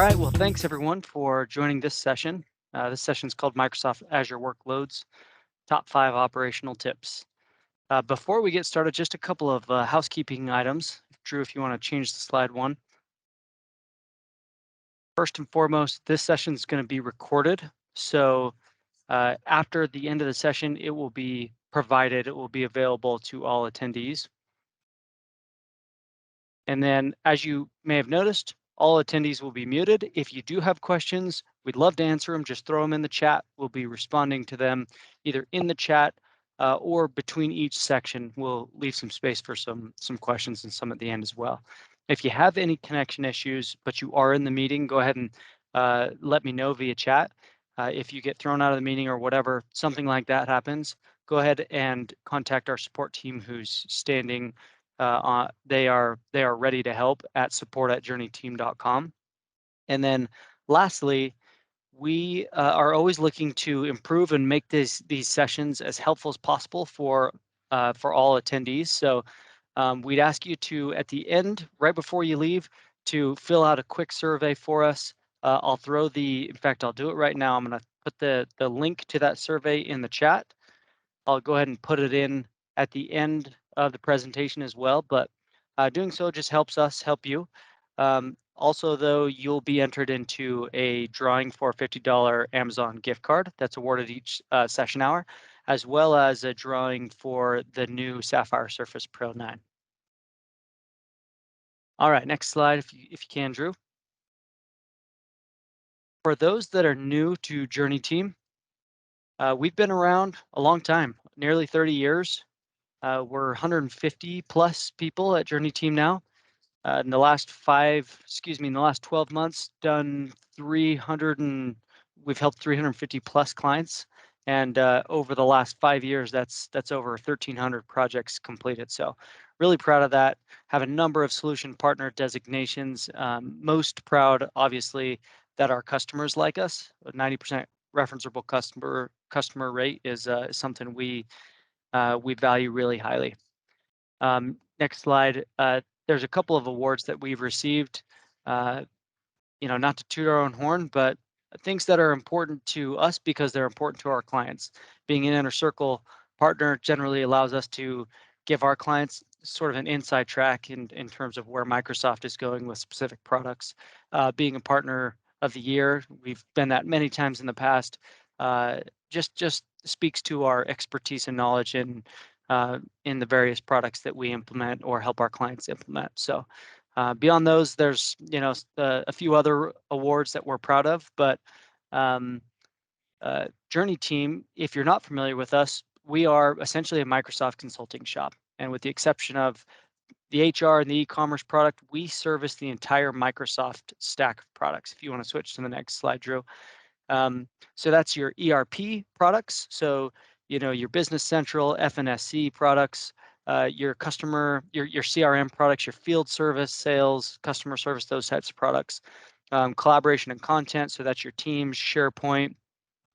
right, well, thanks everyone for joining this session. This session is called Microsoft Azure Workloads, Top 5 Operational Tips. Before we get started, just a couple of housekeeping items. Drew, if you want to change the slide one. First and foremost, this session is going to be recorded. So after the end of the session, it will be provided, it will be available to all attendees. And then, as you may have noticed, all attendees will be muted. If you do have questions, we'd love to answer them. Just throw them in the chat. We'll be responding to them either in the chat or between each section. We'll leave some space for some questions and some at the end as well. If you have any connection issues, but you are in the meeting, go ahead and let me know via chat. If you get thrown out of the meeting or whatever, something like that happens, go ahead and contact our support team who's standing. They are ready to help at support@JourneyTEAM.com. And then lastly, we are always looking to improve and make these sessions as helpful as possible for all attendees. So we'd ask you to, at the end, right before you leave, to fill out a quick survey for us. I'll throw in fact, I'll do it right now. I'm going to put the link to that survey in the chat. I'll go ahead and put it in at the end of the presentation as well, but doing so just helps us help you. Also, though, you'll be entered into a drawing for a $50 Amazon gift card that's awarded each session hour, as well as a drawing for the new Sapphire Surface Pro 9. All right, next slide, if you can, Drew. For those that are new to JourneyTEAM, we've been around a long time, nearly 30 years. We're 150 plus people at JourneyTEAM now. In the last 12 months, we've helped 350 plus clients. And over the last 5 years, that's over 1,300 projects completed. So really proud of that. Have a number of solution partner designations. Most proud, obviously, that our customers like us. A 90% referenceable customer rate is something we value really highly. Next slide. There's a couple of awards that we've received, not to toot our own horn, but things that are important to us because they're important to our clients. Being an inner circle partner generally allows us to give our clients sort of an inside track in terms of where Microsoft is going with specific products. Being a partner of the year, we've been that many times in the past, just speaks to our expertise and knowledge in the various products that we implement or help our clients implement. So beyond those, there's a few other awards that we're proud of, but JourneyTEAM, if you're not familiar with us, we are essentially a Microsoft consulting shop. And with the exception of the HR and the e-commerce product, we service the entire Microsoft stack of products. If you want to switch to the next slide, Drew. So that's your ERP products. So, your Business Central, FNSC products, your CRM products, your field service, sales, customer service, those types of products. Collaboration and content. So that's your Teams, SharePoint,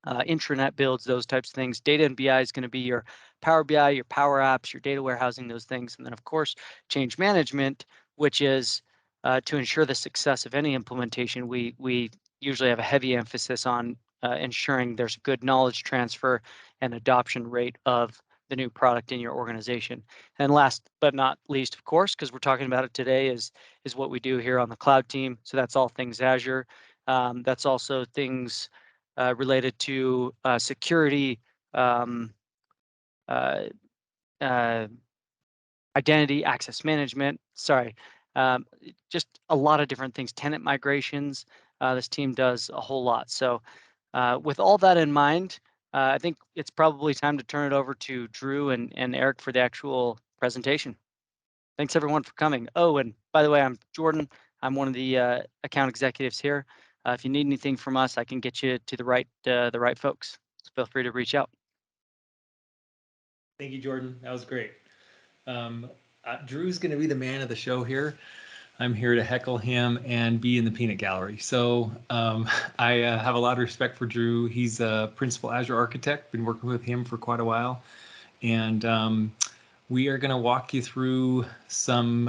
intranet builds, those types of things. Data and BI is going to be your Power BI, your Power Apps, your data warehousing, those things. And then, of course, change management, which is to ensure the success of any implementation. We usually have a heavy emphasis on ensuring there's a good knowledge transfer and adoption rate of the new product in your organization. And last but not least, of course, because we're talking about it today, is what we do here on the cloud team. So that's all things Azure. That's also things related to security, identity, access management. Just a lot of different things. Tenant migrations. This team does a whole lot. So with all that in mind, I think it's probably time to turn it over to Drew and Eric for the actual presentation. Thanks everyone for coming. Oh, and by the way, I'm Jordan. I'm one of the account executives here. If you need anything from us, I can get you to the right folks. So feel free to reach out. Thank you, Jordan. That was great. Drew's going to be the man of the show here. I'm here to heckle him and be in the peanut gallery. So I have a lot of respect for Drew. He's a principal Azure architect, been working with him for quite a while. And we are going to walk you through some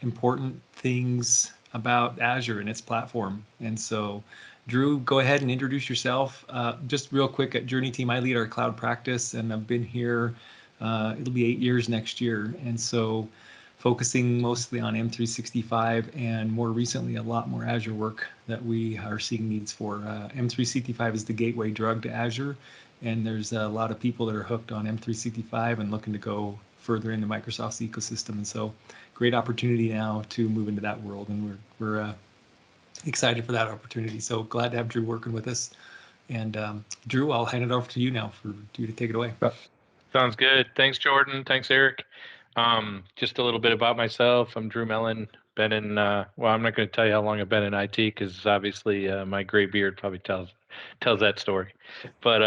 important things about Azure and its platform. And so, Drew, go ahead and introduce yourself. Just real quick, at JourneyTEAM, I lead our cloud practice, and I've been here. It'll be 8 years next year, and so focusing mostly on M365 and more recently a lot more Azure work that we are seeing needs for. M365 is the gateway drug to Azure, and there's a lot of people that are hooked on M365 and looking to go further into Microsoft's ecosystem. And so great opportunity now to move into that world, and we're excited for that opportunity. So glad to have Drew working with us. And Drew, I'll hand it over to you now for you to take it away. Sounds good. Thanks, Jordan. Thanks, Eric. Just a little bit about myself. I'm Drew Mellon. Been in, well, I'm not going to tell you how long I've been in IT because obviously my gray beard probably tells that story. But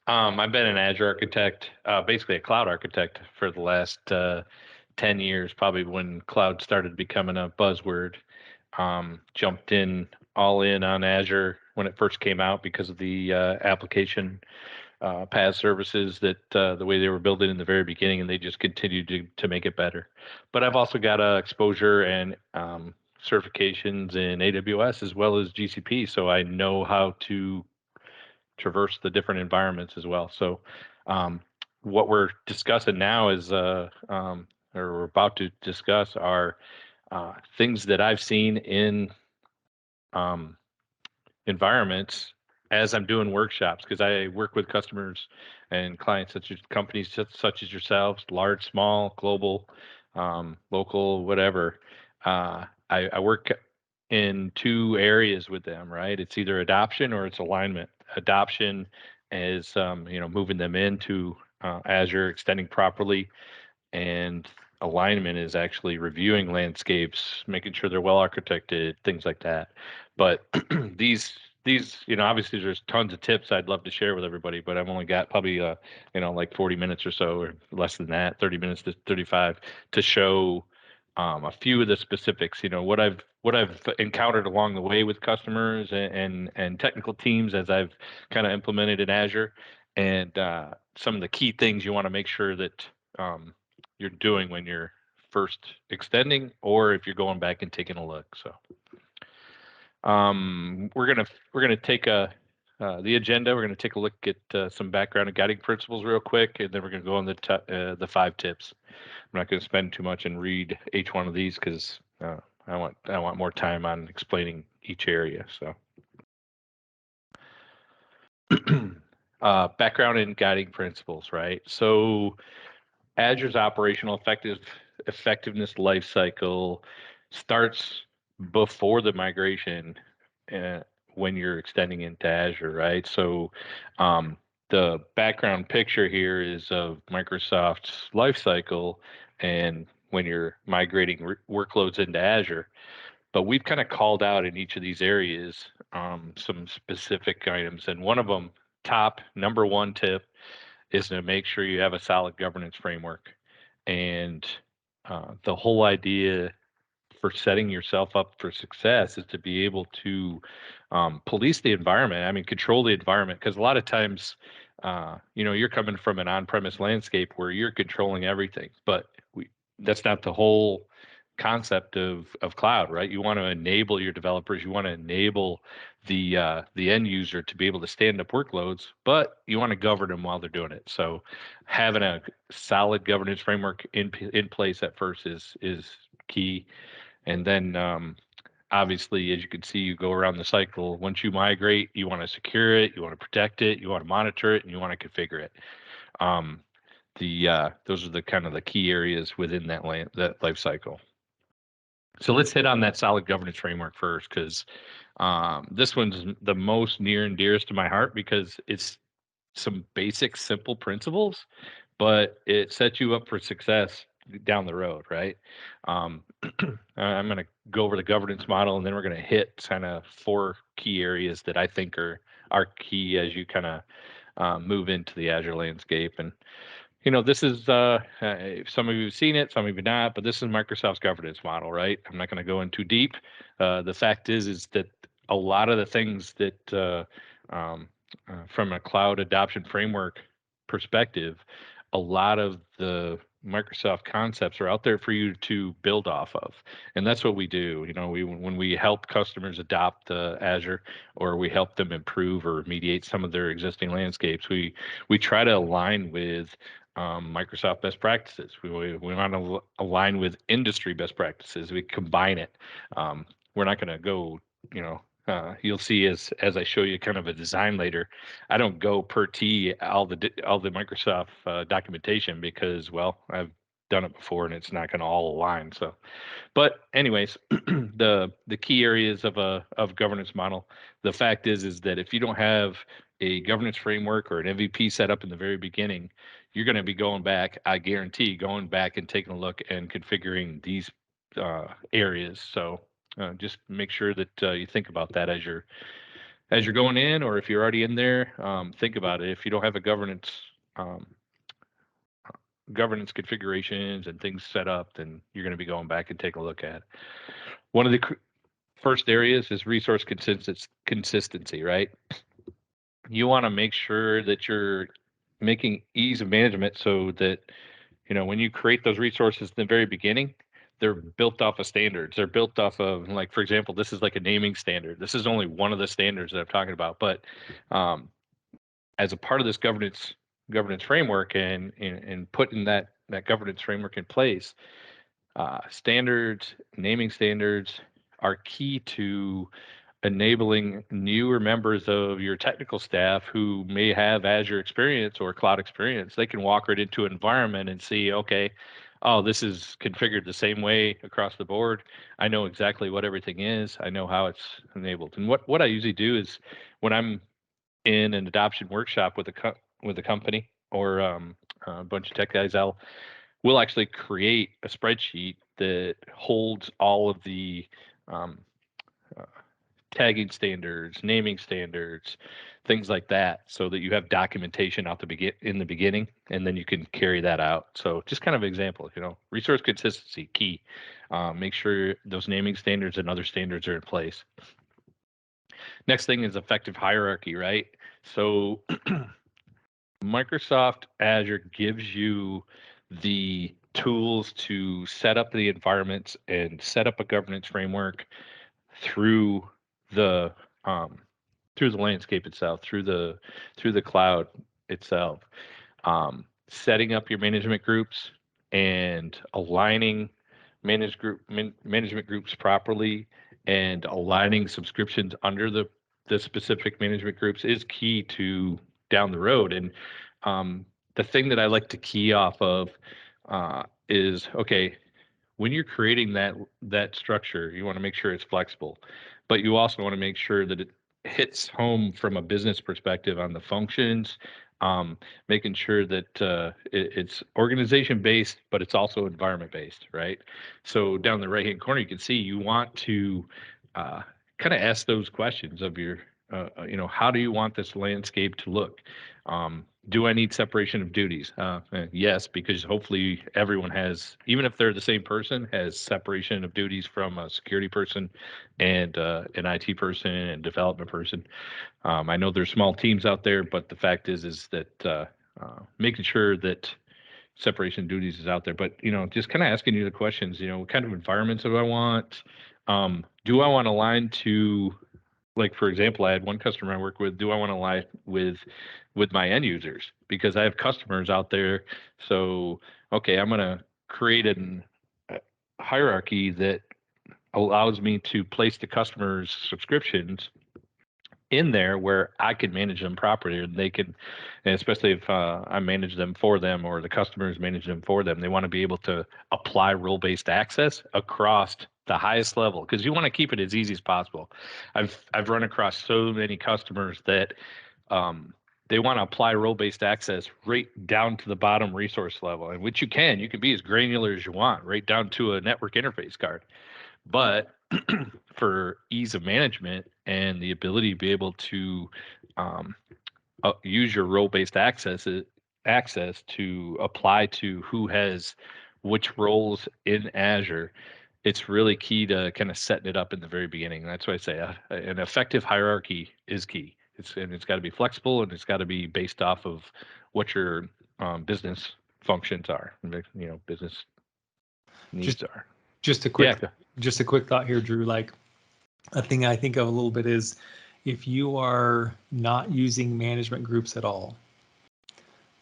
I've been an Azure architect, basically a cloud architect for the last 10 years, probably when cloud started becoming a buzzword. Jumped in all in on Azure when it first came out because of the application PaaS services that the way they were building in the very beginning, and they just continued to make it better. But I've also got exposure and certifications in AWS as well as GCP, so I know how to traverse the different environments as well. So what we're discussing now is, or we're about to discuss, are things that I've seen in environments as I'm doing workshops, because I work with customers and clients such as companies such as yourselves, large, small, global, local, whatever. I work in two areas with them, right? It's either adoption or it's alignment. Adoption is moving them into Azure, extending properly, and alignment is actually reviewing landscapes, making sure they're well architected, things like that. But these obviously there's tons of tips I'd love to share with everybody, but I've only got probably like 40 minutes or so, or less than that, 30 minutes to 35, to show a few of the specifics. What I've encountered along the way with customers and technical teams as I've kind of implemented in Azure, and some of the key things you want to make sure that you're doing when you're first extending, or if you're going back and taking a look. So we're gonna take the agenda. We're gonna take a look at some background and guiding principles real quick, and then we're gonna go on the 5 tips. I'm not gonna spend too much and read each one of these because I want more time on explaining each area. So background and guiding principles, right? So Azure's operational effectiveness lifecycle starts before the migration uh, when you're extending into Azure, right? So the background picture here is of Microsoft's lifecycle and when you're migrating workloads into Azure. But we've kind of called out in each of these areas some specific items. And one of them, top number one tip, is to make sure you have a solid governance framework. And the whole idea for setting yourself up for success is to be able to police the environment. I mean, control the environment, because a lot of times, you're coming from an on-premise landscape where you're controlling everything, but that's not the whole concept of cloud, right? You want to enable your developers, you want to enable the end user to be able to stand up workloads, but you want to govern them while they're doing it. So having a solid governance framework in place at first is key. And then obviously, as you can see, you go around the cycle. Once you migrate, you want to secure it, you want to protect it, you want to monitor it, and you want to configure it. Those are the kind of the key areas within that life cycle. So let's hit on that solid governance framework first, because this one's the most near and dearest to my heart, because it's some basic, simple principles, but it sets you up for success down the road, right? I'm going to go over the governance model, and then we're going to hit kind of 4 key areas that I think are key as you kind of move into the Azure landscape. And this is some of you have seen it, some of you not, but this is Microsoft's governance model, right? I'm not going to go in too deep. The fact is that a lot of the things that from a cloud adoption framework perspective, a lot of the Microsoft concepts are out there for you to build off of, and that's what we do. You know, when we help customers adopt Azure, or we help them improve or remediate some of their existing landscapes, we try to align with Microsoft best practices. We want to align with industry best practices. We combine it. We're not going to go, you know, you'll see as I show you kind of a design later, I don't go per T all the Microsoft documentation, because, well, I've done it before and it's not going to all align. So, but anyways, the key areas of governance model. The fact is that if you don't have a governance framework or an MVP set up in the very beginning, you're going to be going back. I guarantee going back and taking a look and configuring these areas. So just make sure that you think about that as you're going in, or if you're already in there, think about it. If you don't have a governance configurations and things set up, then you're going to be going back and taking a look at it. One of the first areas is resource consistency, right? You want to make sure that you're making ease of management, so that, you know, when you create those resources in the very beginning, they're built off of standards. They're built off of, like, for example, this is like a naming standard. This is only one of the standards that I'm talking about, but as a part of this governance framework, and putting that governance framework in place, standards, naming standards are key to enabling newer members of your technical staff who may have Azure experience or cloud experience. They can walk right into an environment and see, okay, oh, this is configured the same way across the board. I know exactly what everything is. I know how it's enabled. And what I usually do is, when I'm in an adoption workshop with a company, or a bunch of tech guys, we'll actually create a spreadsheet that holds all of the um, tagging standards, naming standards, things like that, so that you have documentation in the beginning, and then you can carry that out. So just kind of example, you know, resource consistency, key. Make sure those naming standards and other standards are in place. Next thing is effective hierarchy, right? So Microsoft Azure gives you the tools to set up the environments and set up a governance framework through the landscape itself, through the cloud itself. Setting up your management groups and aligning management groups properly, and aligning subscriptions under the specific management groups is key to down the road. And the thing that I like to key off of is, okay, when you're creating that structure, you want to make sure it's flexible, but you also want to make sure that it hits home from a business perspective on the functions, making sure that it's organization based, but it's also environment based, right? So down the right hand corner, you can see you want to kind of ask those questions of your, how do you want this landscape to look? Do I need separation of duties? Yes, because hopefully everyone has, even if they're the same person, has separation of duties from a security person and an IT person and development person. I know there's small teams out there, but the fact is that making sure that separation of duties is out there. But, just kind of asking you the questions, what kind of environments do I want? Do I want to align to, like, for example, I had one customer I work with. Do I want to align with my end users? Because I have customers out there. So, okay, I'm going to create a hierarchy that allows me to place the customer's subscriptions in there where I can manage them properly, and they can, and especially if I manage them for them, or the customers manage them for them, they want to be able to apply role-based access across the highest level, because you want to keep it as easy as possible. I've run across so many customers that they want to apply role-based access right down to the bottom resource level, and which you can be as granular as you want, right down to a network interface card. But for ease of management and the ability to be able to use your role-based access to apply to who has which roles in Azure, it's really key to kind of setting it up in the very beginning. That's why I say an effective hierarchy is key. It's got to be flexible, and it's got to be based off of what your business functions are, business needs are. Just a quick thought here, Drew. Like, a thing I think of a little bit is if you are not using management groups at all,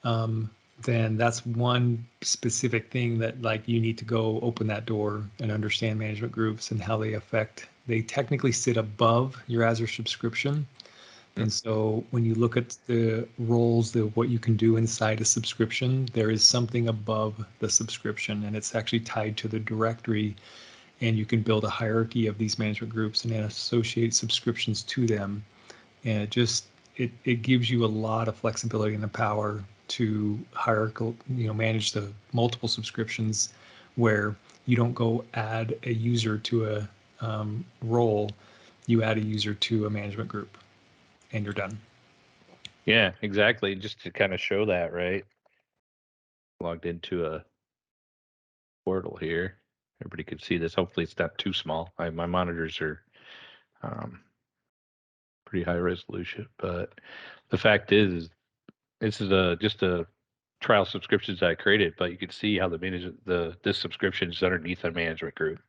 then that's one specific thing that like you need to go open that door and understand management groups and how they technically sit above your Azure subscription. And so when you look at the roles, what you can do inside a subscription, there is something above the subscription, and it's actually tied to the directory, and you can build a hierarchy of these management groups and then associate subscriptions to them. And it gives you a lot of flexibility and the power to manage the multiple subscriptions, where you don't go add a user to a role, you add a user to a management group, and you're done. Yeah, exactly. Just to kind of show that, right? Logged into a portal here. Everybody could see this. Hopefully it's not too small. My monitors are pretty high resolution, but the fact is this is just a trial subscriptions that I created, but you can see how this subscription is underneath a management group.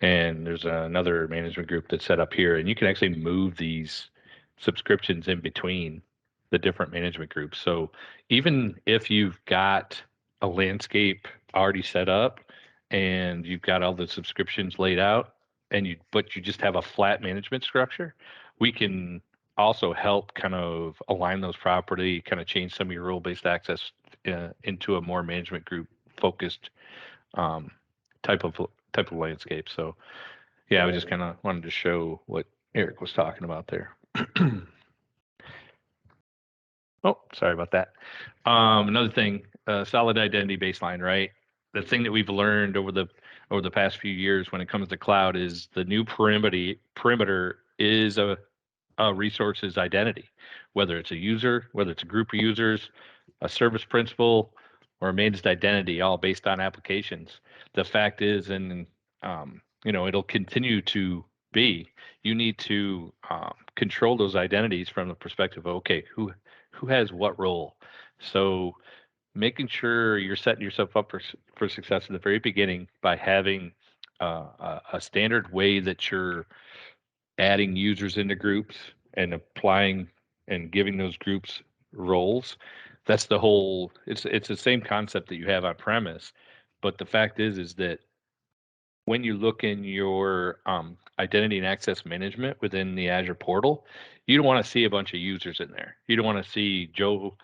And there's another management group that's set up here, and you can actually move these subscriptions in between the different management groups. So even if you've got a landscape already set up and you've got all the subscriptions laid out, but you just have a flat management structure, we can also help kind of align those properly, kind of change some of your role-based access into a more management group focused type of landscape. So yeah, I was just kind of wanted to show what Eric was talking about there. Oh, sorry about that. Another thing, solid identity baseline, right? The thing that we've learned over the past few years when it comes to cloud is the new perimeter is a resource's identity, whether it's a user, whether it's a group of users, a service principal, or a managed identity, all based on applications. The fact is, and it'll continue to be, you need to control those identities from the perspective of, okay, who has what role. So making sure you're setting yourself up for success at the very beginning by having a standard way that you're adding users into groups and applying and giving those groups roles. That's the whole, it's the same concept that you have on premise, but the fact is that when you look in your identity and access management within the Azure portal, you don't want to see a bunch of users in there. You don't want to see Joe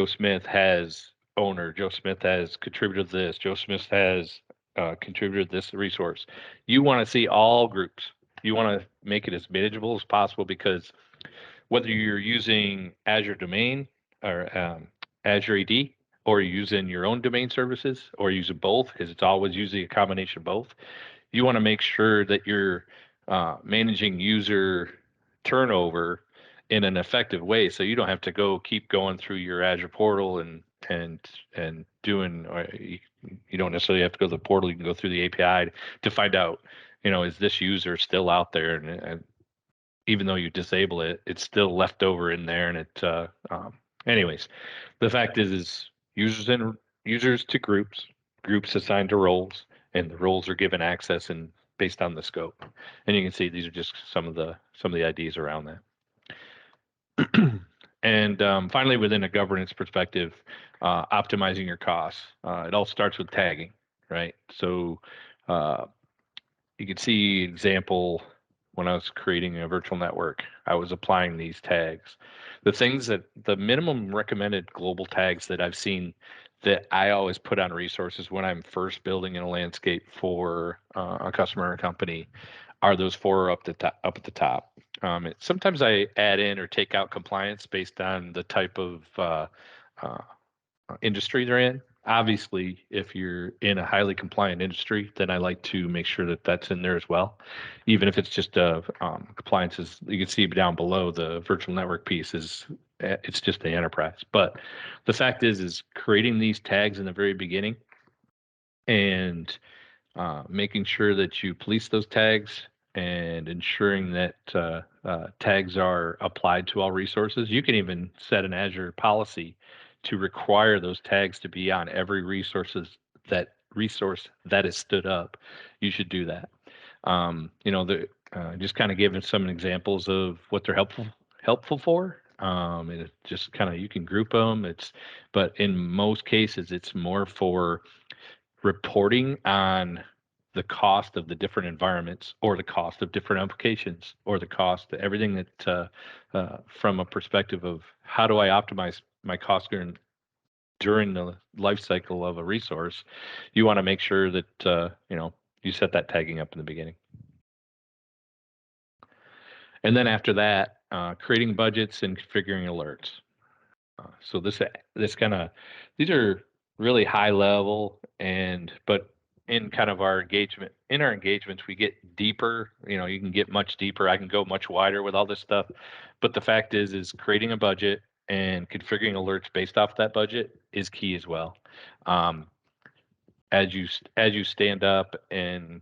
Smith has owner, Joe Smith has contributed this, Joe Smith has contributed this resource. You want to see all groups. You want to make it as manageable as possible, because whether you're using Azure Domain or Azure AD, or you're using your own domain services, or using both, because it's always usually a combination of both, you want to make sure that you're managing user turnover in an effective way, so you don't have to keep going through your Azure portal and doing, or you don't necessarily have to go to the portal. You can go through the API to find out, is this user still out there, and even though you disable it, it's still left over in there. And anyways, the fact is users to groups assigned to roles, and the roles are given access and based on the scope. And you can see these are just some of the ideas around that. And finally, within a governance perspective, optimizing your costs. It all starts with tagging, right? So you can see example when I was creating a virtual network, I was applying these tags. The minimum recommended global tags that I've seen that I always put on resources when I'm first building in a landscape for a customer or a company are those 4 up at the top. Sometimes I add in or take out compliance based on the type of industry they're in. Obviously, if you're in a highly compliant industry, then I like to make sure that that's in there as well. Even if it's just compliances, you can see down below the virtual network piece it's just the enterprise. But the fact is creating these tags in the very beginning and making sure that you police those tags and ensuring that tags are applied to all resources. You can even set an Azure policy to require those tags to be on every resource that is stood up, you should do that. Just kind of giving some examples of what they're helpful for. And it just kind of, you can group them. But in most cases, it's more for reporting on the cost of the different environments, or the cost of different applications, or the cost, everything that from a perspective of how do I optimize my cost during the life cycle of a resource. You want to make sure that you set that tagging up in the beginning. And then after that, creating budgets and configuring alerts. So these are really high level, but in kind of our engagements, we get deeper. You can get much deeper. I can go much wider with all this stuff. But the fact is creating a budget and configuring alerts based off that budget is key as well. As you stand up and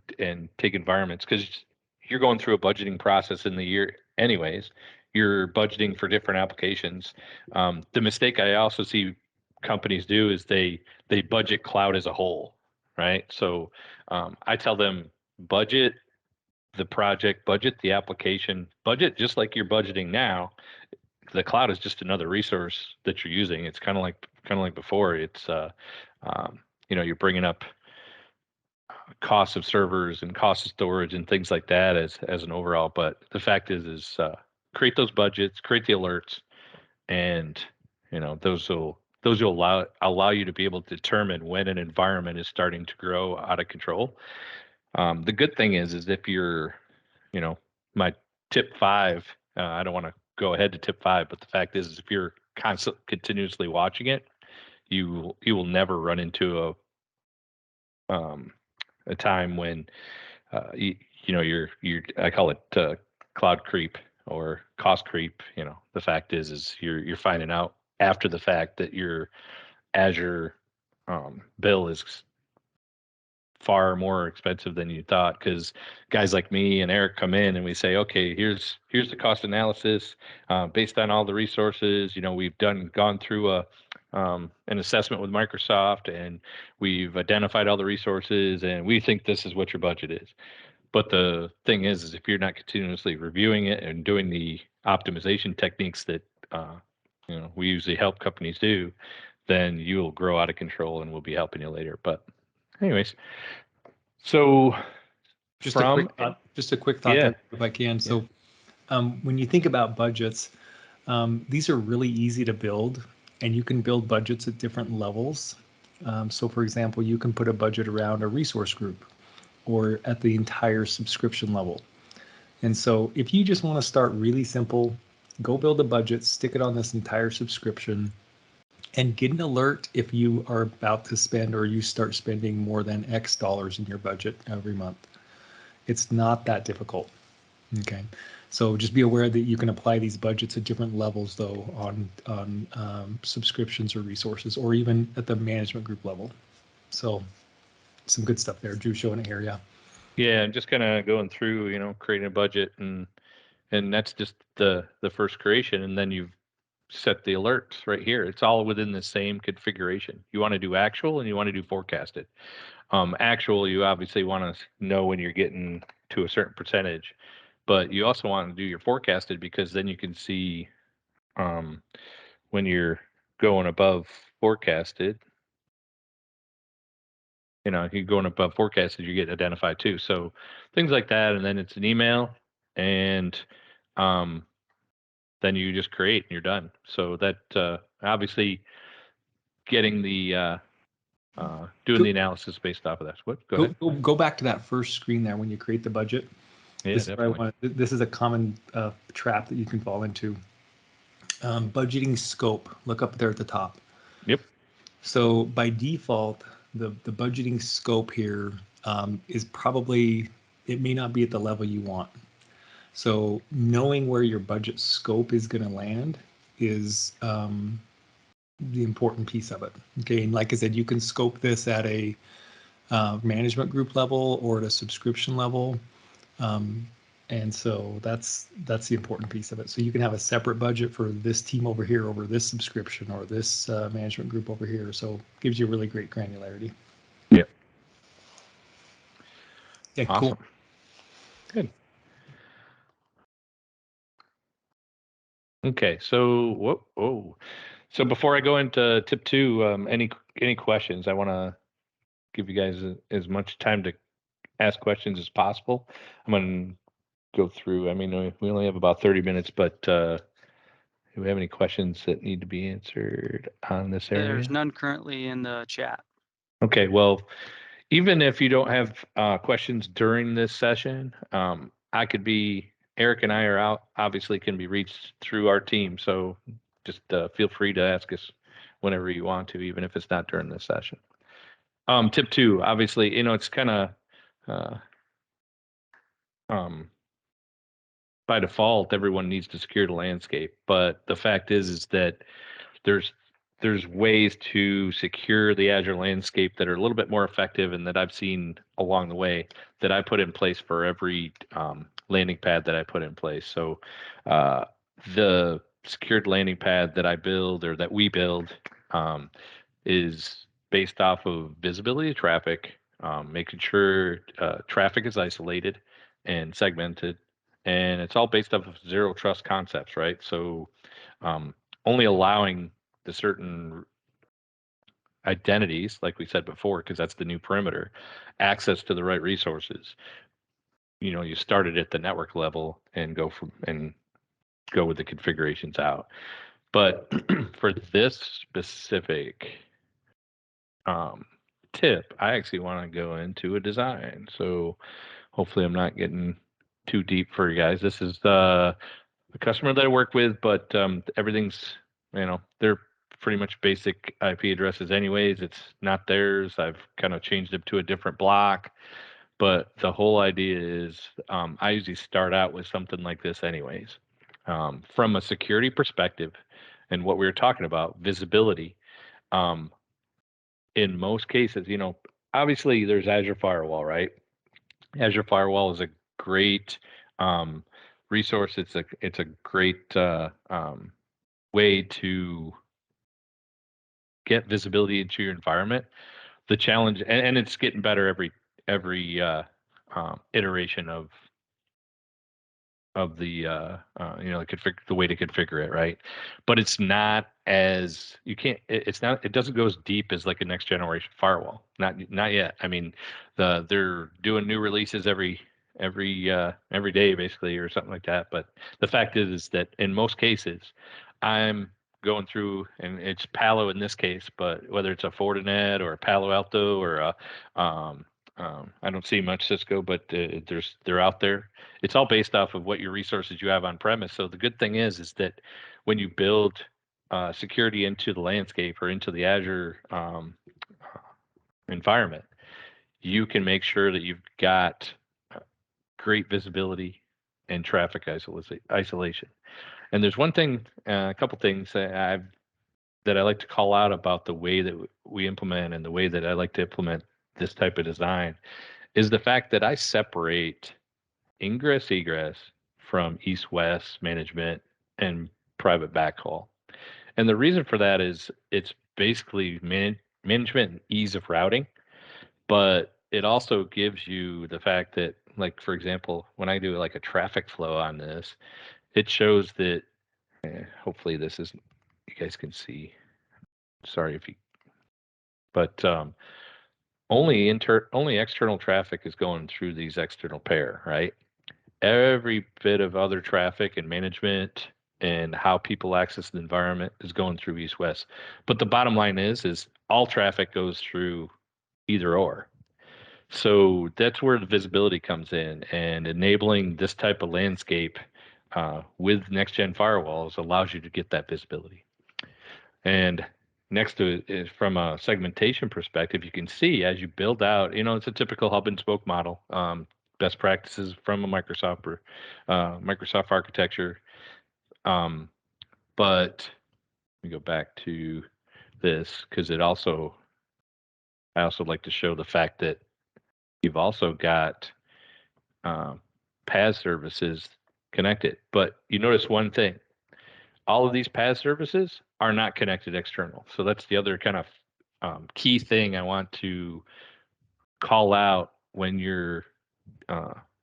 take environments, because you're going through a budgeting process in the year anyways. You're budgeting for different applications. The mistake I also see companies do is they budget cloud as a whole, right? So I tell them, budget the project, budget the application, budget just like you're budgeting now. The cloud is just another resource that you're using. It's kind of like before. It's you're bringing up costs of servers and cost of storage and things like that as an overall. But the fact is create those budgets, create the alerts, and those will allow you to be able to determine when an environment is starting to grow out of control. The good thing is if you're, my tip 5, I don't want to go ahead to tip 5, but the fact is if you're continuously watching it, you will never run into a time when you're I call it cloud creep or cost creep. The fact is you're finding out after the fact that your Azure bill is far more expensive than you thought, because guys like me and Eric come in and we say, okay, here's the cost analysis based on all the resources. We've gone through an assessment with Microsoft, and we've identified all the resources, and we think this is what your budget is. But the thing is if you're not continuously reviewing it and doing the optimization techniques that we usually help companies do, then you'll grow out of control, and we'll be helping you later. But anyways, so just a quick thought there, if I can. So when you think about budgets, these are really easy to build, and you can build budgets at different levels. So for example, you can put a budget around a resource group or at the entire subscription level. And so if you just want to start really simple, go build a budget, stick it on this entire subscription, and get an alert if you are about to spend or you start spending more than X dollars in your budget every month. It's not that difficult. Okay. So just be aware that you can apply these budgets at different levels, though, on subscriptions or resources, or even at the management group level. So some good stuff there. Drew showing it here. Yeah. Yeah. Just kind of going through, creating a budget, and that's just the first creation. And then you've set the alerts right here. It's all within the same configuration. You want to do actual and you want to do forecasted. Actual, you obviously want to know when you're getting to a certain percentage, but you also want to do your forecasted, because then you can see when you're going above forecasted. You're going above forecasted, you get identified too. So things like that, and then it's an email, and then you just create and you're done. So that obviously getting the doing the analysis based off of that. What? Go ahead. Go back to that first screen there when you create the budget. Yeah, definitely. This is a common trap that you can fall into. Budgeting scope. Look up there at the top. Yep. So by default, the budgeting scope here is probably, it may not be at the level you want. So knowing where your budget scope is going to land is the important piece of it. Okay, and like I said, you can scope this at a management group level or at a subscription level. And so that's the important piece of it. So you can have a separate budget for this team over here, over this subscription, or this management group over here. So it gives you really great granularity. Yeah. Yeah, Awesome. cool. Good. Okay, so so before I go into tip 2, any questions? I want to give you guys as much time to ask questions as possible. I'm going to go through. I mean, we only have about 30 minutes, but do we have any questions that need to be answered on this area? There's none currently in the chat. Okay, well, even if you don't have questions during this session, Eric and I are out, obviously can be reached through our team. So just feel free to ask us whenever you want to, even if it's not during this session. Tip 2, obviously, it's kind of by default, everyone needs to secure the landscape. But the fact is that there's ways to secure the Azure landscape that are a little bit more effective and that I've seen along the way that I put in place for every landing pad that I put in place. So the secured landing pad that I build or that we build is based off of visibility of traffic, making sure traffic is isolated and segmented, and it's all based off of zero trust concepts, right? So only allowing the certain identities, like we said before, because that's the new perimeter, access to the right resources. You start it at the network level and go with the configurations out. But for this specific tip, I actually want to go into a design. So hopefully I'm not getting too deep for you guys. This is the customer that I work with, but everything's, they're pretty much basic IP addresses anyways. It's not theirs. I've kind of changed it to a different block. But the whole idea is I usually start out with something like this anyways. From a security perspective and what we were talking about, visibility, in most cases, obviously there's Azure Firewall, right? Azure Firewall is a great resource. It's a great way to get visibility into your environment. The challenge, and it's getting better every iteration of the way to configure it, right? But it's not as you can't. It doesn't go as deep as like a next generation firewall. Not yet. I mean, they're doing new releases every day basically or something like that. But the fact is that in most cases, I'm going through, and it's Palo in this case, but whether it's a Fortinet or a Palo Alto or I don't see much Cisco, but they're out there. It's all based off of what your resources you have on premise. So the good thing is that when you build security into the landscape or into the Azure environment, you can make sure that you've got great visibility and traffic isolation. And there's one thing, a couple things that I like to call out about the way that we implement and the way that I like to implement this type of design is the fact that I separate ingress egress from east west management and private backhaul. And the reason for that is it's basically management and ease of routing, but it also gives you the fact that, like, for example, when I do like a traffic flow on this, it shows that hopefully this is, you guys can see. Sorry if you, but only external traffic is going through these external pair, right? Every bit of other traffic and management and how people access the environment is going through east west. But the bottom line is all traffic goes through either or. So that's where the visibility comes in, and enabling this type of landscape with next gen firewalls allows you to get that visibility. And next to it is from a segmentation perspective, you can see as you build out, it's a typical hub and spoke model. Best practices from a Microsoft architecture. But let me go back to this because I also like to show the fact that you've also got PaaS services connected. But you notice one thing, all of these PaaS services are not connected external. So that's the other kind of key thing I want to call out when you're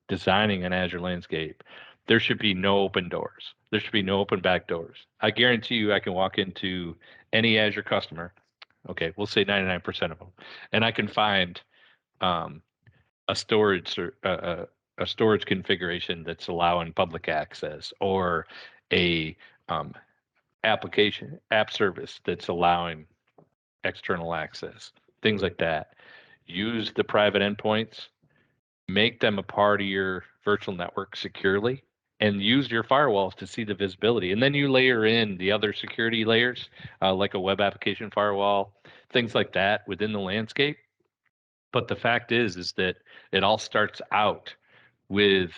designing an Azure landscape. There should be no open doors. There should be no open back doors. I guarantee you I can walk into any Azure customer, okay, we'll say 99% of them, and I can find a storage a storage configuration that's allowing public access, or a application app service that's allowing external access, things like that. Use the private endpoints, make them a part of your virtual network securely, and use your firewalls to see the visibility. And then you layer in the other security layers, like a web application firewall, things like that within the landscape. But the fact is that it all starts out with,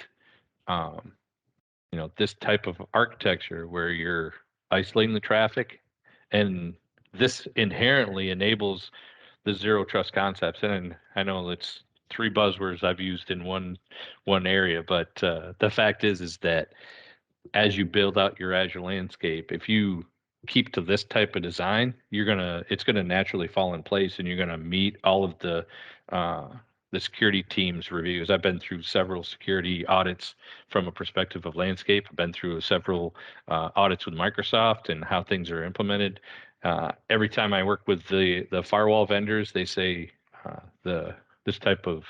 this type of architecture where you're isolating the traffic, and this inherently enables the zero trust concepts. And I know it's three buzzwords I've used in one area, but the fact is that as you build out your Azure landscape, if you keep to this type of design, it's gonna naturally fall in place, and you're gonna meet all of the security team's reviews. I've been through several security audits from a perspective of landscape. I've been through several audits with Microsoft and how things are implemented. Every time I work with the firewall vendors, they say this type of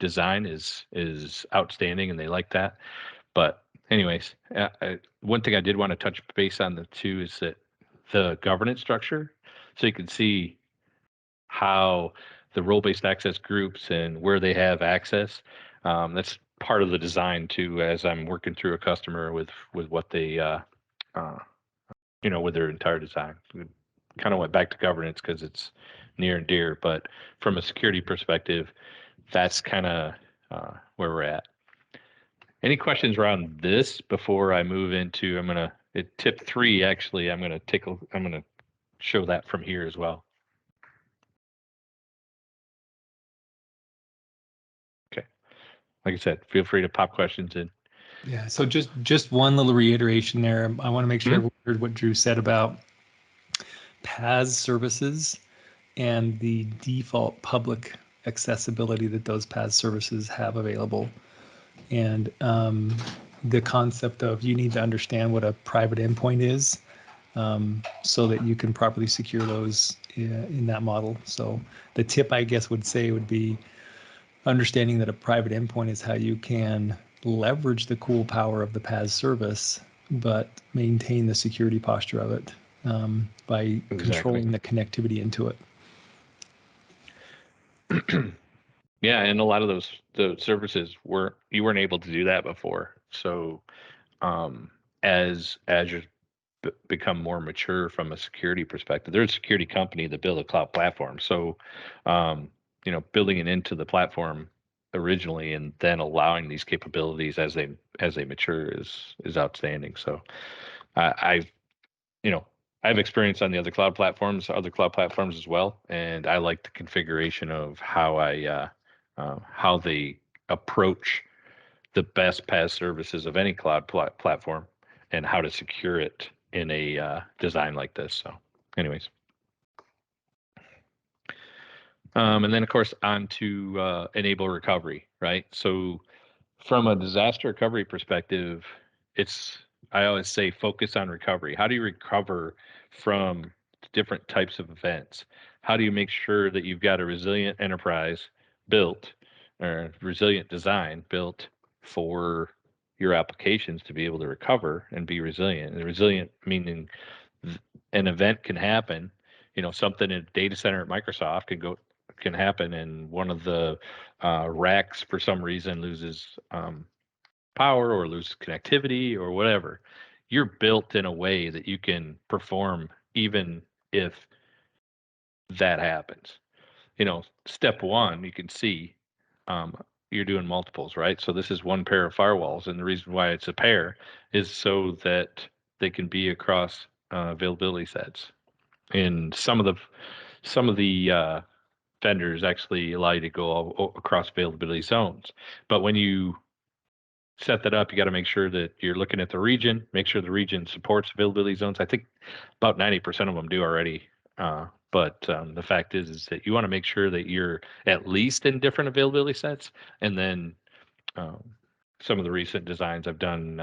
design is outstanding, and they like that. But anyways, one thing I did want to touch base on the two is that the governance structure, so you can see how the role-based access groups and where they have access. That's part of the design too, as I'm working through a customer with what they, with their entire design. We kind of went back to governance because it's near and dear, but from a security perspective, that's kind of where we're at. Any questions around this before I move into, tip 3, actually, I'm gonna show that from here as well. Okay. Like I said, feel free to pop questions in. Yeah, so just one little reiteration there. I want to make sure everyone heard what Drew said about PaaS services and the default public accessibility that those PaaS services have available. And the concept of you need to understand what a private endpoint is, so that you can properly secure those in that model. So the tip, I guess, would be understanding that a private endpoint is how you can leverage the cool power of the PaaS service, but maintain the security posture of it by controlling the connectivity into it. Yeah, and a lot of the services you weren't able to do that before. So as Azure become more mature from a security perspective, they're a security company that build a cloud platform. So building it into the platform originally and then allowing these capabilities as they mature is outstanding. So I have experience on the other cloud platforms as well, and I like the configuration of how they approach the best PaaS services of any cloud platform and how to secure it in a design like this. So anyways. And then of course on to enable recovery, right? So from a disaster recovery perspective, I always say focus on recovery. How do you recover from different types of events? How do you make sure that you've got a resilient enterprise built, or resilient design built for your applications to be able to recover and be resilient? And resilient meaning an event can happen, something in a data center at Microsoft can happen, and one of the racks for some reason loses power or loses connectivity or whatever. You're built in a way that you can perform even if that happens. Step 1, you can see you're doing multiples, right? So this is one pair of firewalls, and the reason why it's a pair is so that they can be across availability sets. And some of the vendors actually allow you to go across availability zones. But when you set that up, you got to make sure that you're looking at the region, make sure the region supports availability zones. I think about 90% of them do already. But the fact is that you want to make sure that you're at least in different availability sets. And then um, some of the recent designs I've done,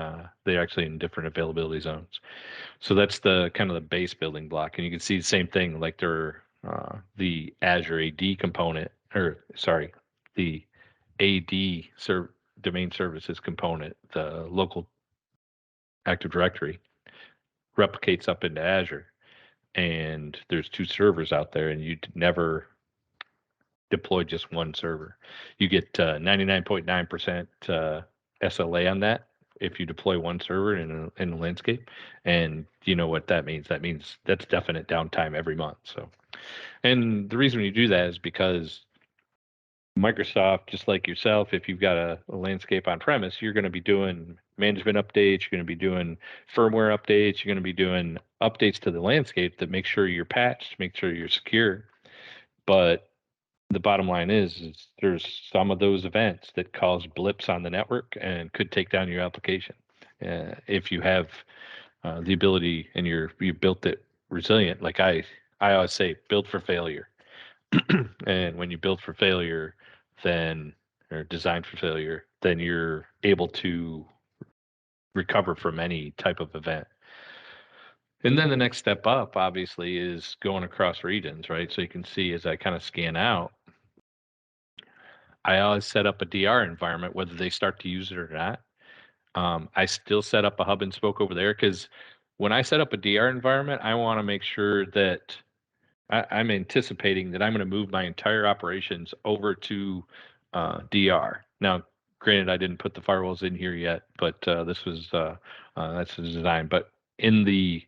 they're actually in different availability zones. So that's the kind of the base building block. And you can see the same thing, like the Azure AD component, or sorry, the domain services component, the local Active Directory, replicates up into Azure. And there's 2 servers out there, and you'd never deploy just one server. You get 99.9% SLA on that if you deploy one server in a landscape. And you know what that means? That means that's definite downtime every month. So, and the reason you do that is because Microsoft, just like yourself, if you've got a landscape on premise, you're going to be doing management updates, you're going to be doing firmware updates, you're going to be doing updates to the landscape that make sure you're patched, make sure you're secure. But the bottom line is there's some of those events that cause blips on the network and could take down your application. If you have the ability and you built it resilient, like I always say, build for failure. And when you build for failure, then or design for failure, then you're able to recover from any type of event. And then the next step up, obviously, is going across regions, right? So you can see as I kind of scan out, I always set up a DR environment, whether they start to use it or not. I still set up a hub and spoke over there because when I set up a DR environment, I want to make sure that I'm anticipating that I'm going to move my entire operations over to DR. Now, granted, I didn't put the firewalls in here yet, but that's the design. But in the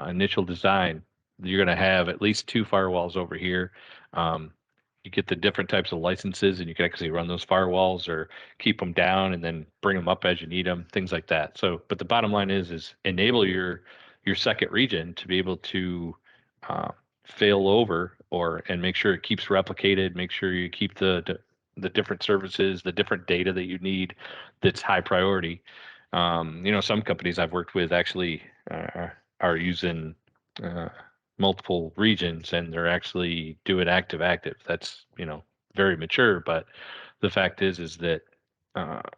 initial design, you're going to have at least 2 firewalls over here. You get the different types of licenses, and you can actually run those firewalls or keep them down and then bring them up as you need them, things like that. So, but the bottom line is enable your second region to be able to fail over and make sure it keeps replicated, make sure you keep the different services, the different data that you need that's high priority. Some companies I've worked with actually are using multiple regions, and they're actually doing active. That's very mature, but the fact is that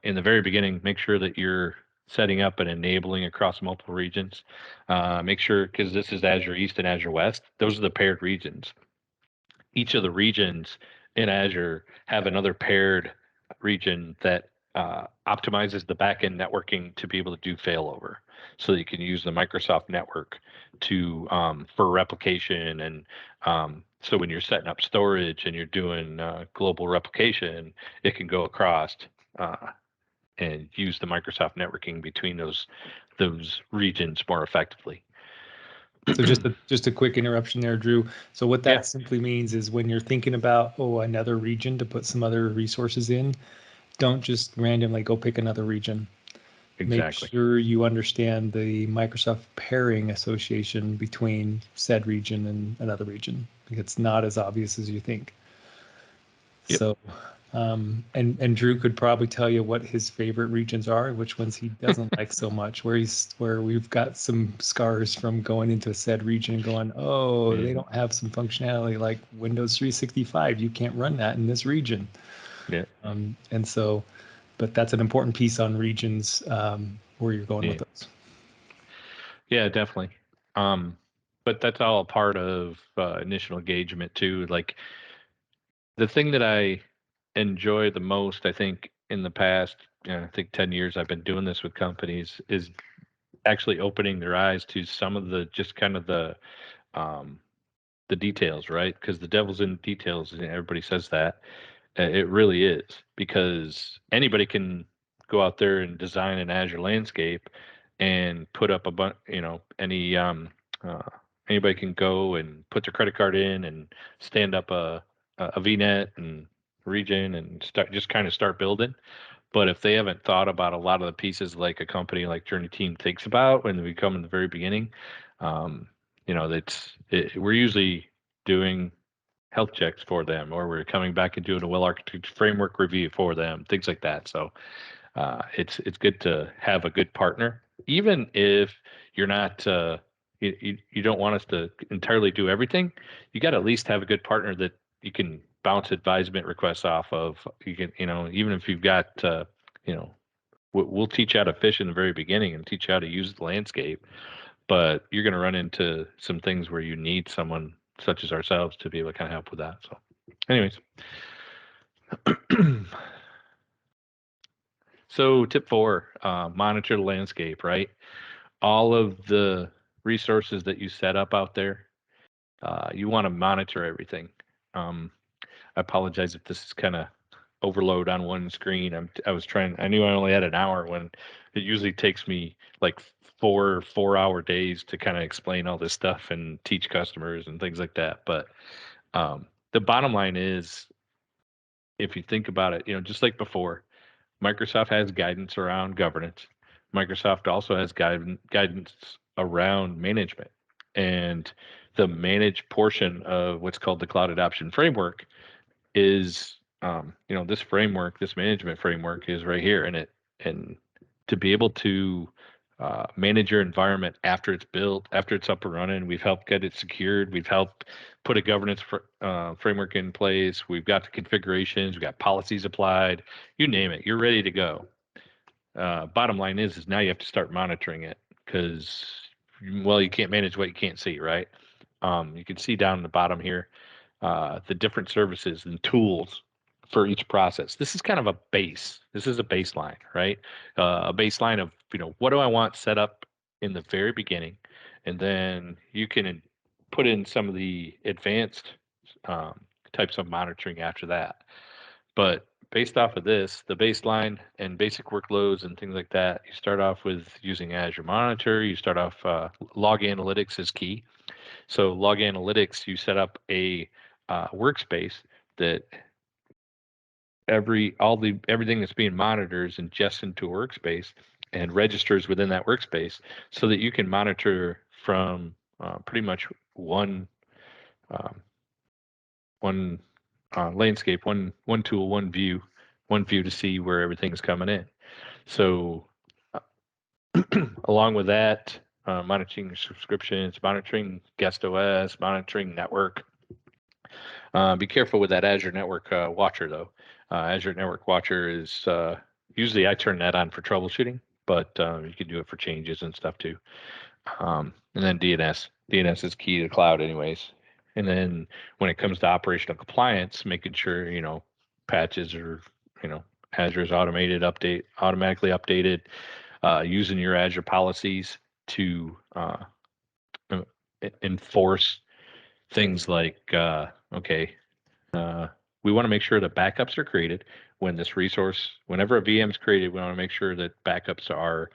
in the very beginning, make sure that you're setting up and enabling across multiple regions. Make sure, because this is Azure East and Azure West, those are the paired regions. Each of the regions in Azure have another paired region that optimizes the backend networking to be able to do failover, so that you can use the Microsoft network to for replication. And so when you're setting up storage and you're doing global replication, it can go across and use the Microsoft networking between those regions more effectively. So just a quick interruption there, Drew. So what that simply means is when you're thinking about another region to put some other resources in, don't just randomly go pick another region. Exactly. Make sure you understand the Microsoft pairing association between said region and another region. It's not as obvious as you think. Yep. So, and Drew could probably tell you what his favorite regions are, which ones he doesn't like so much, where we've got some scars from going into a said region and going, they don't have some functionality like Windows 365. You can't run that in this region. Yeah. And so, but that's an important piece on regions where you're going with those. Yeah, definitely. But that's all a part of initial engagement too. Like the thing that I enjoy the most, I think, in the past, I think 10 years I've been doing this with companies, is actually opening their eyes to some of the just kind of the details, right? Because the devil's in the details, and everybody says that. It really is, because anybody can go out there and design an Azure landscape and put up a bunch, anybody can go and put their credit card in and stand up a VNet and region and start building. But if they haven't thought about a lot of the pieces like a company like JourneyTEAM thinks about when we come in the very beginning, we're usually doing health checks for them, or we're coming back and doing a well-architected framework review for them, things like that. So it's good to have a good partner, even if you're not. You don't want us to entirely do everything. You got to at least have a good partner that you can bounce advisement requests off of. You can, even if you've got, we'll teach you how to fish in the very beginning and teach you how to use the landscape, but you're going to run into some things where you need someone such as ourselves to be able to kind of help with that. So, anyways. So tip 4, monitor the landscape, right? All of the resources that you set up out there, you want to monitor everything. I apologize if this is kind of overload on one screen. I knew I only had an hour when it usually takes me like 4 hour days to kind of explain all this stuff and teach customers and things like that. But the bottom line is, if you think about it, just like before, Microsoft has guidance around governance. Microsoft also has guidance around management. And the managed portion of what's called the Cloud Adoption Framework is, this framework, this management framework is right here. And to be able to manage your environment after it's built, after it's up and running, we've helped get it secured. We've helped put a governance framework in place. We've got the configurations. We've got policies applied. You name it. You're ready to go. Bottom line is now you have to start monitoring it because, well, you can't manage what you can't see, right? You can see down in the bottom here the different services and tools for each process. This is kind of a base. This is a baseline, right? A baseline of, what do I want set up in the very beginning? And then you can put in some of the advanced types of monitoring after that. But based off of this, the baseline and basic workloads and things like that, you start off with using Azure Monitor. You start off, log analytics is key. So log analytics, you set up a workspace that everything that's being monitored is ingests into a workspace and registers within that workspace, so that you can monitor from pretty much one landscape, one tool, one view to see where everything's coming in. So along with that, monitoring subscriptions, monitoring guest OS, monitoring network. Be careful with that Azure Network Watcher, though. Azure Network Watcher is usually I turn that on for troubleshooting, but you can do it for changes and stuff too. And then DNS. DNS is key to cloud, anyways. And then when it comes to operational compliance, making sure patches are Azure's automatically updated, using your Azure policies to enforce things like we want to make sure that backups are created when this resource, whenever a VM is created, we want to make sure that backups are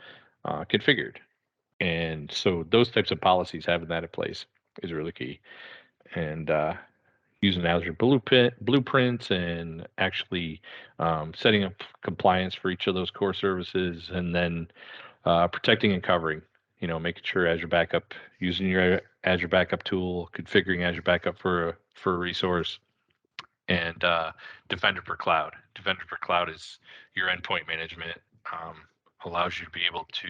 configured. And so those types of policies, having that in place is really key. And using Azure blueprints and actually setting up compliance for each of those core services, and then protecting and covering, making sure Azure Backup, using your Azure Backup tool, configuring Azure Backup for a resource, and Defender for Cloud. Defender for Cloud is your endpoint management, allows you to be able to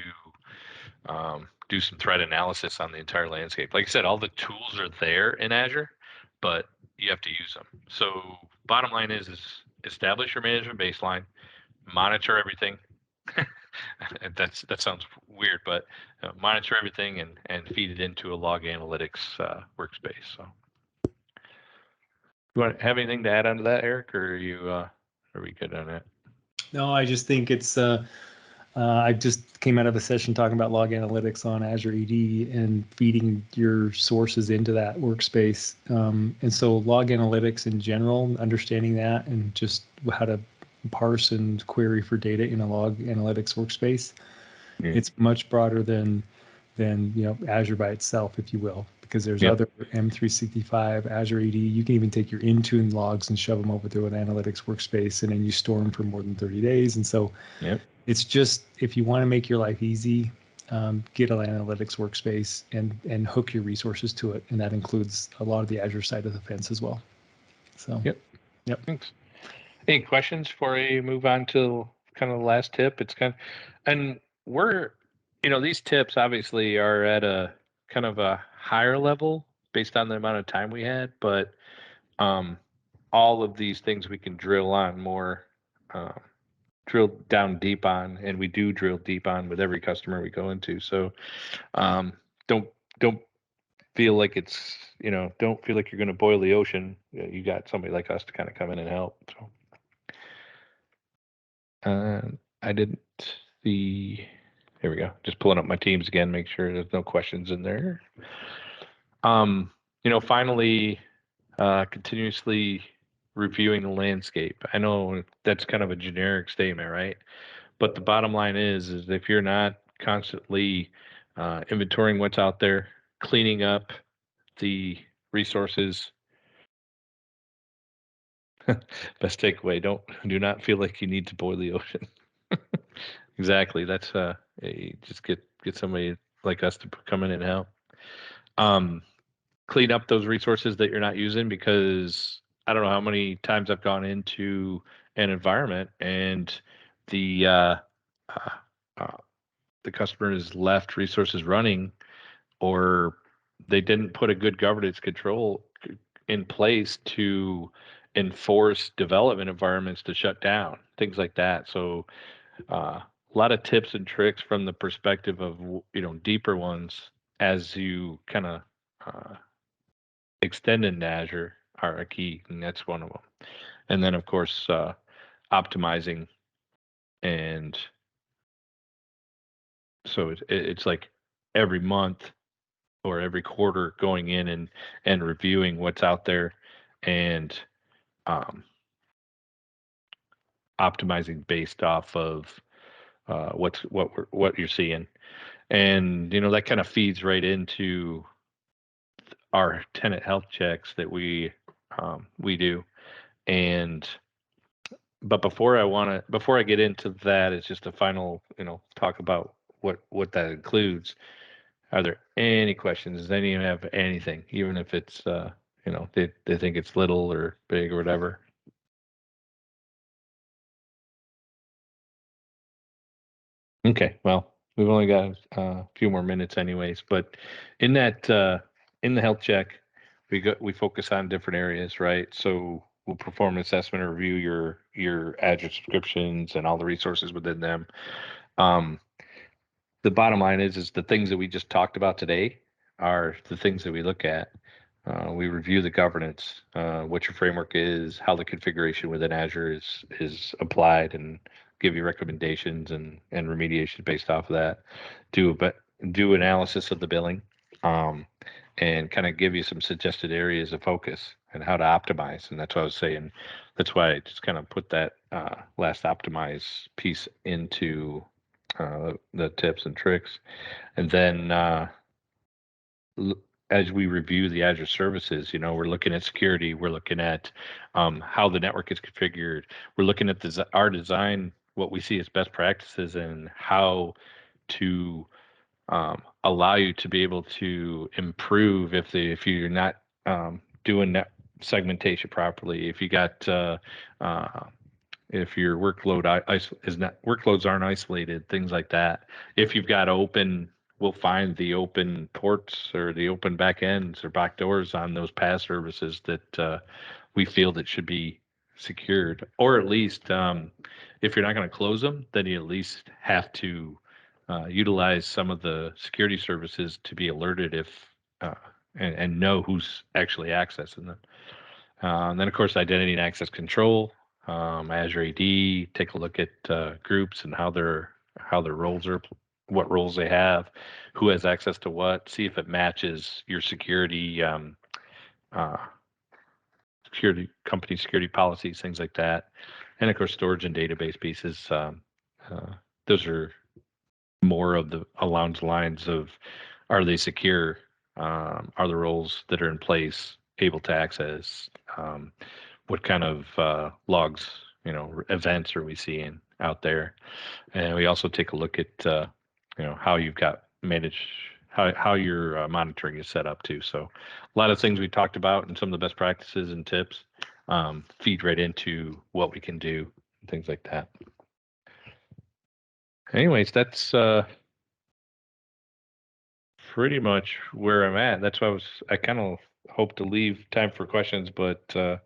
do some threat analysis on the entire landscape. Like I said, all the tools are there in Azure, but you have to use them. So bottom line is establish your management baseline, monitor everything. That sounds weird, but monitor everything and feed it into a log analytics workspace. So, you want to have anything to add on to that, Eric, or are we good on that? No, I just think it's. I just came out of a session talking about log analytics on Azure AD and feeding your sources into that workspace. And so log analytics in general, understanding that and just how to parse and query for data in a log analytics workspace. Yeah. It's much broader than Azure by itself, if you will, because there's other M365, Azure AD. You can even take your Intune logs and shove them over to an analytics workspace, and then you store them for more than 30 days. And so it's just, if you want to make your life easy, get an analytics workspace and hook your resources to it. And that includes a lot of the Azure side of the fence as well. So, Yep. Thanks. Any questions before we move on to kind of the last tip. It's and we're, these tips obviously are at a kind of a higher level based on the amount of time we had, but all of these things we can drill on more, drill down deep on, and we do drill deep on with every customer we go into. So don't feel like it's, don't feel like you're going to boil the ocean. You got somebody like us to kind of come in and help. So I didn't see. Here we go. Just pulling up my teams again, make sure there's no questions in there. Finally, continuously reviewing the landscape. I know that's kind of a generic statement, right? But the bottom line is if you're not constantly inventorying what's out there, cleaning up the resources, best takeaway, do not feel like you need to boil the ocean. Exactly. That's just get somebody like us to come in and help. Clean up those resources that you're not using, because I don't know how many times I've gone into an environment and the customer has left resources running, or they didn't put a good governance control in place to enforce development environments to shut down, things like that. So a lot of tips and tricks from the perspective of, deeper ones as you kind of extend into Azure are a key, and that's one of them. And then, of course, optimizing. And so it's like every month or every quarter going in and reviewing what's out there and optimizing based off of what you're seeing. And that kind of feeds right into our tenant health checks that we do. And but before I get into that, it's just a final talk about what that includes. Are there any questions? Does anyone have anything, even if it's they think it's little or big or whatever? Okay, well, we've only got a few more minutes anyways, but in that in the health check, we focus on different areas, right? So we'll perform an assessment or review your Azure subscriptions and all the resources within them. The bottom line is the things that we just talked about today are the things that we look at. We review the governance, what your framework is, how the configuration within Azure is applied, and give you recommendations and remediation based off of that. Do analysis of the billing, and kind of give you some suggested areas of focus and how to optimize. And that's what I was saying. That's why I just kind of put that last optimize piece into the tips and tricks. And then as we review the Azure services, we're looking at security, we're looking at how the network is configured, we're looking at our design, what we see as best practices, and how to allow you to be able to improve if you're not doing that segmentation properly, if you got if your workloads aren't isolated, things like that. If you've got we'll find the open ports or the open back ends or back doors on those PaaS services that we feel that should be secured, or at least if you're not going to close them, then you at least have to utilize some of the security services to be alerted if and know who's actually accessing them. And then, of course, identity and access control, Azure AD. Take a look at groups and how their roles are, what roles they have, who has access to what. See if it matches your security company security policies, things like that. And of course, storage and database pieces. Those are more of along the lines of, are they secure? Are the roles that are in place able to access? What kind of logs, events are we seeing out there? And we also take a look at, how you've got how your monitoring is set up too. So a lot of things we talked about and some of the best practices and tips feed right into what we can do and things like that. anyways, that's pretty much where I'm at. That's why I kind of hope to leave time for questions, but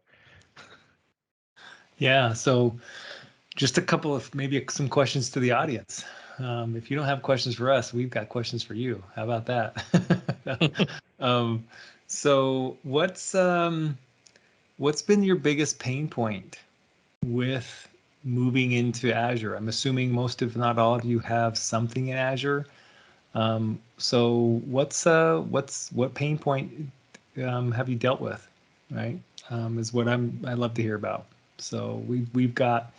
Yeah. So just a couple of maybe some questions to the audience. If you don't have questions for us, we've got questions for you. How about that? So what's been your biggest pain point with moving into Azure? I'm assuming most, if not all of you, have something in Azure. So what pain point have you dealt with, right? Is what I'd love to hear about. So we've got,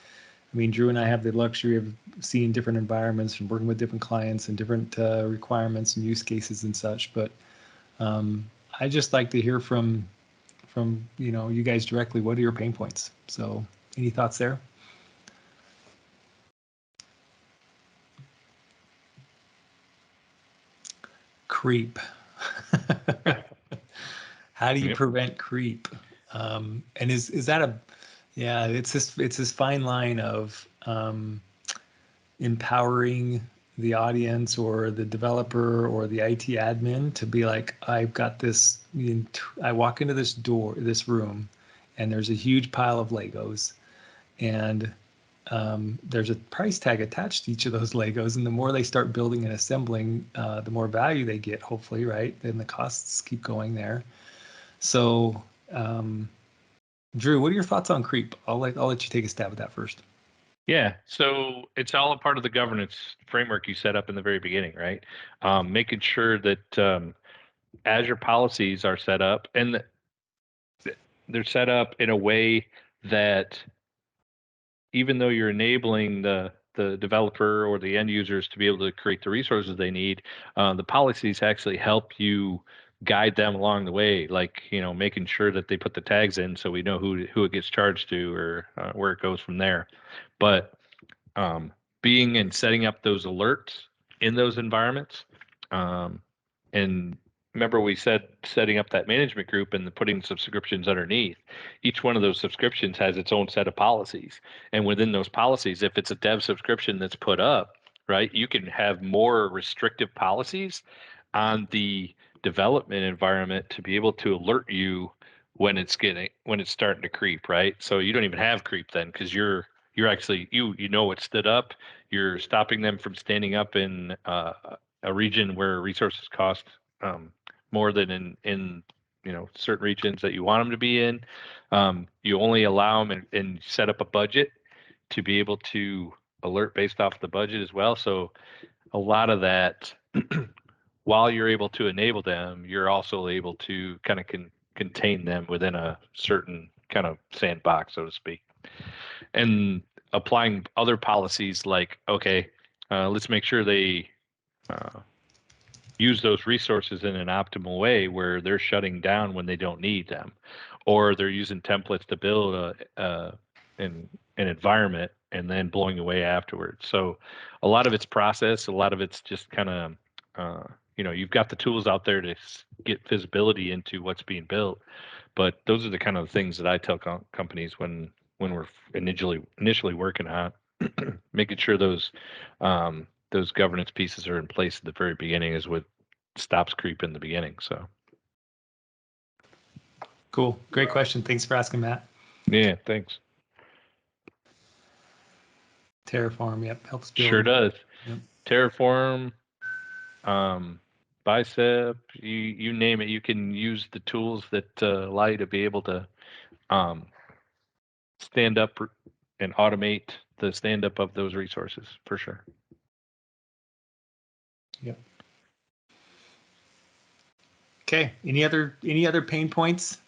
I mean, Drew and I have the luxury of seeing different environments and working with different clients and different requirements and use cases and such. But I just like to hear from you guys directly. What are your pain points? So any thoughts there? Creep. How do you Yep. prevent creep? And is that yeah, it's this fine line of empowering the audience or the developer or the IT admin to be like, I've got this, I walk into this room, and there's a huge pile of Legos, and there's a price tag attached to each of those Legos, and the more they start building and assembling, the more value they get, hopefully, right? Then the costs keep going there. So, Drew, what are your thoughts on creep? I'll let you take a stab at that first. Yeah, so it's all a part of the governance framework you set up in the very beginning, right? Making sure that Azure policies are set up, and they're set up in a way that even though you're enabling the developer or the end users to be able to create the resources they need, the policies actually help you guide them along the way, like making sure that they put the tags in so we know who it gets charged to, or where it goes from there. But being and setting up those alerts in those environments. And remember, we said setting up that management group and putting subscriptions underneath. Each one of those subscriptions has its own set of policies. And within those policies, if it's a dev subscription that's put up, right, you can have more restrictive policies on the development environment to be able to alert you when it's starting to creep, right? So you don't even have creep then, because you're actually you know it stood up. You're stopping them from standing up in a region where resources cost more than in certain regions that you want them to be in. You only allow them and set up a budget to be able to alert based off the budget as well. So a lot of that, while you're able to enable them, you're also able to kind of contain them within a certain kind of sandbox, so to speak. And applying other policies like, okay, let's make sure they use those resources in an optimal way where they're shutting down when they don't need them, or they're using templates to build an environment and then blowing away afterwards. So a lot of it's process, a lot of it's just kind of you've got the tools out there to get visibility into what's being built, but those are the kind of things that I tell companies when we're initially working on making sure those governance pieces are in place at the very beginning is what stops creep in the beginning. So Cool. Great question. Thanks for asking, Matt. yeah, thanks. Terraform, yep, helps build. Sure does. Yep. Terraform, Bicep, you name it. You can use the tools that allow you to be able to stand up and automate the stand up of those resources for sure. Yep. Okay. Any other pain points?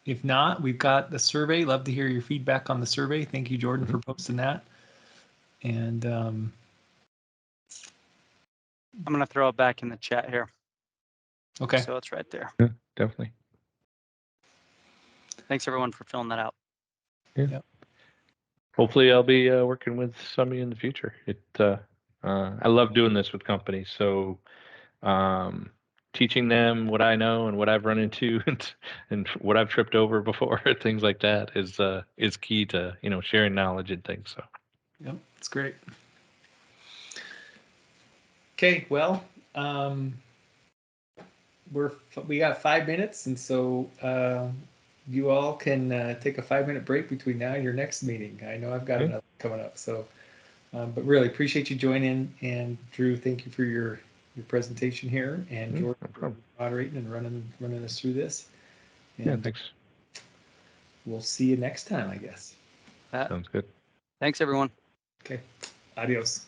If not, we've got the survey. Love to hear your feedback on the survey. Thank you, Jordan, for posting that. And I'm going to throw it back in the chat here. Okay. So it's right there. Yeah, definitely. Thanks everyone for filling that out. Yeah. Yep. Hopefully I'll be working with some of you in the future. I love doing this with companies. So teaching them what I know and what I've run into and what I've tripped over before, things like that is key to sharing knowledge and things. So Yep. It's great. Okay, well, we got 5 minutes, and so you all can take a 5-minute break between now and your next meeting. I know I've got another coming up, so but really appreciate you joining. And Drew, thank you for your presentation here, and George for moderating and running us through this. And Yeah, thanks. We'll see you next time, I guess. Sounds good. Thanks, everyone. Okay, adios.